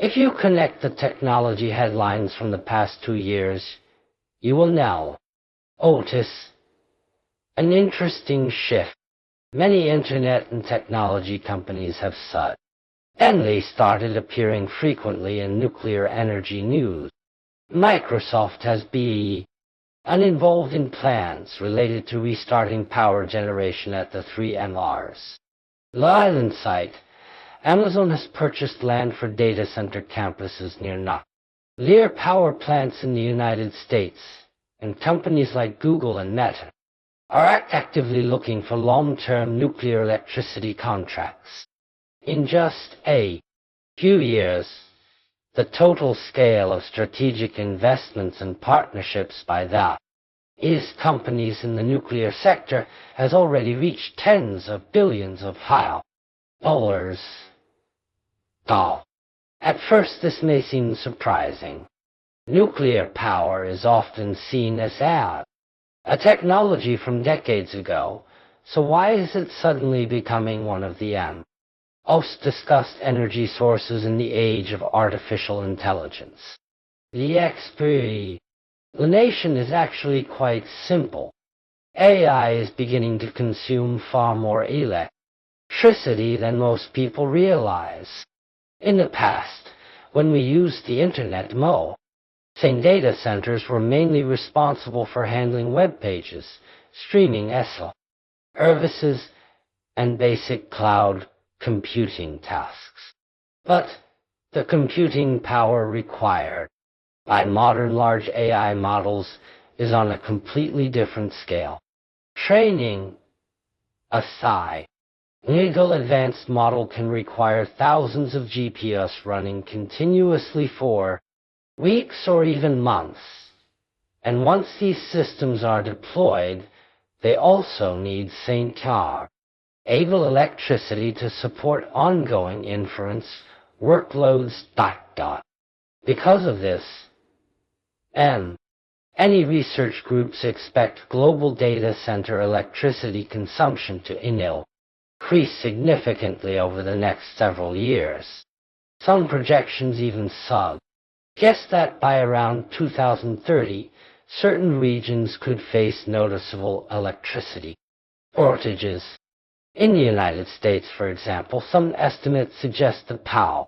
If you connect the technology headlines from the past 2 years, you will now notice an interesting shift. Many internet and technology companies have suddenly started appearing frequently in nuclear energy news. Microsoft has been involved in plans related to restarting power generation at the 3MR's Island site. Amazon has purchased land for data center campuses near nuclear power plants in the United States, and companies like Google and Meta are actively looking for long-term nuclear electricity contracts. In just a few years, the total scale of strategic investments and partnerships by these companies in the nuclear sector has already reached tens of billions of dollars. At first, this may seem surprising. Nuclear power is often seen as a technology from decades ago, so why is it suddenly becoming one of the most discussed energy sources in the age of artificial intelligence? The explanation is actually quite simple. AI is beginning to consume far more electricity than most people realize. In the past, when we used the internet data centers were mainly responsible for handling web pages, streaming services, and basic cloud computing tasks. But the computing power required by modern large AI models is on a completely different scale. Training aside, single advanced model can require thousands of GPUs running continuously for weeks or even months. And once these systems are deployed, they also need able electricity to support ongoing inference workloads. Because of this, any research groups expect global data center electricity consumption to increase significantly over the next several years. Some projections even suggest that by around 2030, certain regions could face noticeable electricity shortages. In the United States, for example, some estimates suggest the power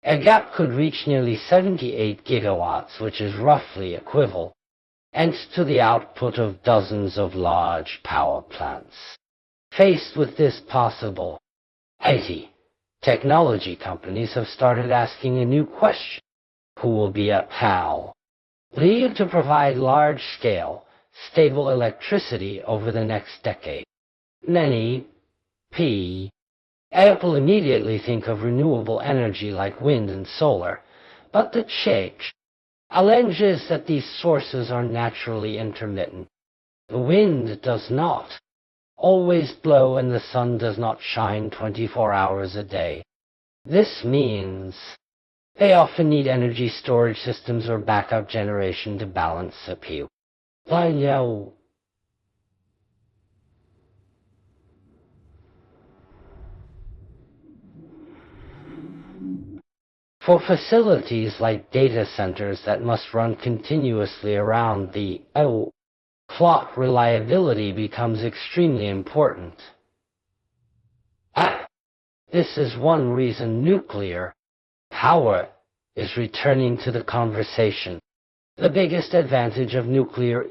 gap could reach nearly 78 gigawatts, which is roughly equivalent to the output of dozens of large power plants. Faced with this possible technology companies have started asking a new question. Who will be needed to provide large-scale, stable electricity over the next decade? Many people immediately think of renewable energy like wind and solar, but the challenge is that these sources are naturally intermittent. The wind does not always blow and the sun does not shine 24 hours a day. This means they often need energy storage systems or backup generation to balance supply. For facilities like data centers that must run continuously around the clock, reliability becomes extremely important. This is one reason nuclear power is returning to the conversation. The biggest advantage of nuclear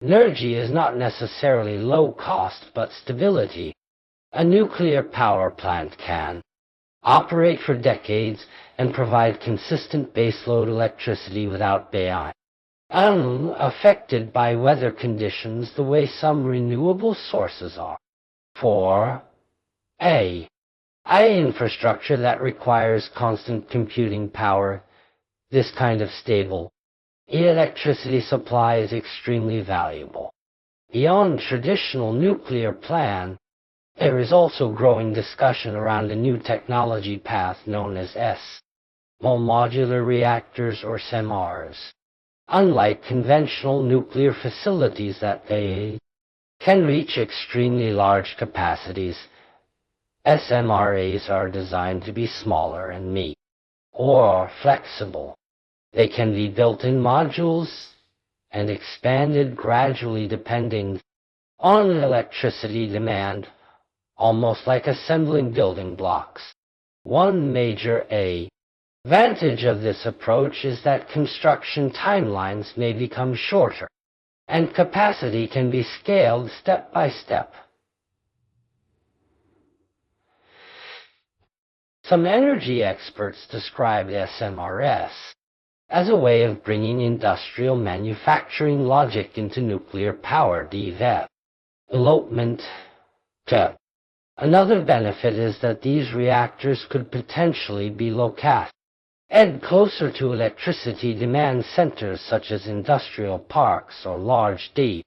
energy is not necessarily low cost but stability. A nuclear power plant can operate for decades and provide consistent baseload electricity without being unaffected by weather conditions the way some renewable sources are. For infrastructure that requires constant computing power, this kind of stable electricity supply is extremely valuable. Beyond traditional nuclear plant, there is also growing discussion around a new technology path known as small modular reactors or SMRs. Unlike conventional nuclear facilities that they can reach extremely large capacities, SMRs are designed to be smaller and meet or flexible. They can be built in modules and expanded gradually depending on electricity demand, almost like assembling building blocks. One major advantage of this approach is that construction timelines may become shorter, and capacity can be scaled step by step. Some energy experts describe SMRS as a way of bringing industrial manufacturing logic into nuclear power development. Another benefit is that these reactors could potentially be located and closer to electricity demand centers such as industrial parks or large data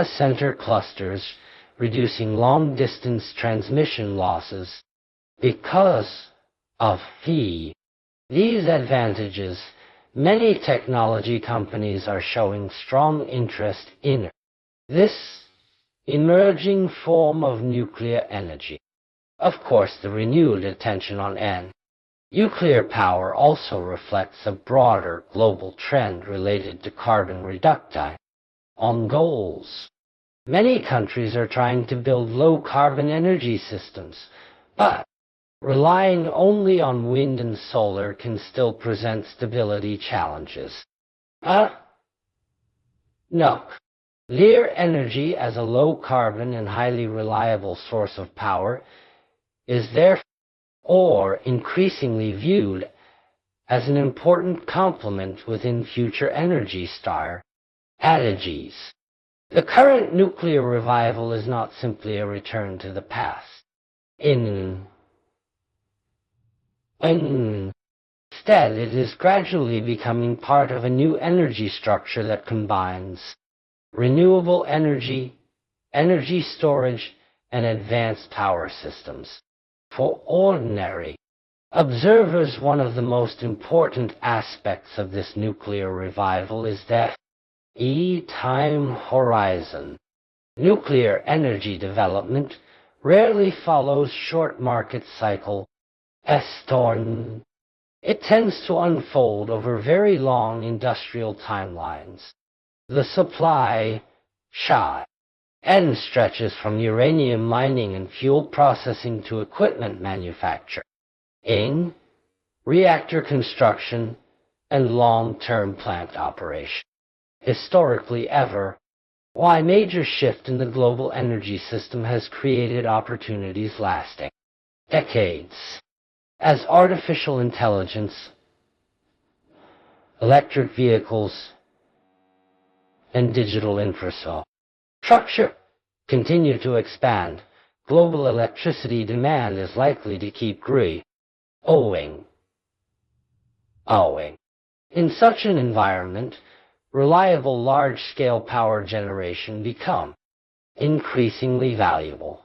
center clusters, reducing long-distance transmission losses. Because of these advantages, many technology companies are showing strong interest in this emerging form of nuclear energy. Of course, the renewed attention on nuclear power also reflects a broader global trend related to carbon reduction goals. Many countries are trying to build low-carbon energy systems, but relying only on wind and solar can still present stability challenges. Nuclear energy as a low-carbon and highly reliable source of power is therefore increasingly viewed as an important complement within future energy strategies. The current nuclear revival is not simply a return to the past. Instead, it is gradually becoming part of a new energy structure that combines renewable energy, energy storage, and advanced power systems. For ordinary observers, one of the most important aspects of this nuclear revival is that time horizon. Nuclear energy development rarely follows short market cycle. It tends to unfold over very long industrial timelines. The supply chain stretches from uranium mining and fuel processing to equipment manufacturing, reactor construction, and long-term plant operation. Historically, a major shift in the global energy system has created opportunities lasting decades. As artificial intelligence, electric vehicles, and digital infrastructure continue to expand, global electricity demand is likely to keep growing. In such an environment, reliable large-scale power generation becomes increasingly valuable.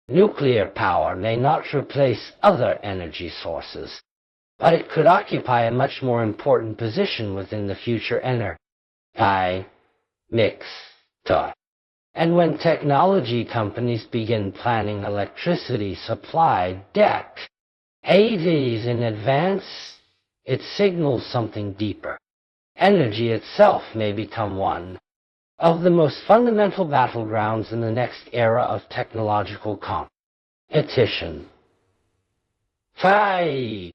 Nuclear power may not replace other energy sources, but it could occupy a much more important position within the future energy mix. And when technology companies begin planning electricity supply decades in advance, it signals something deeper. Energy itself may become one of the most fundamental battlegrounds in the next era of technological competition. 5.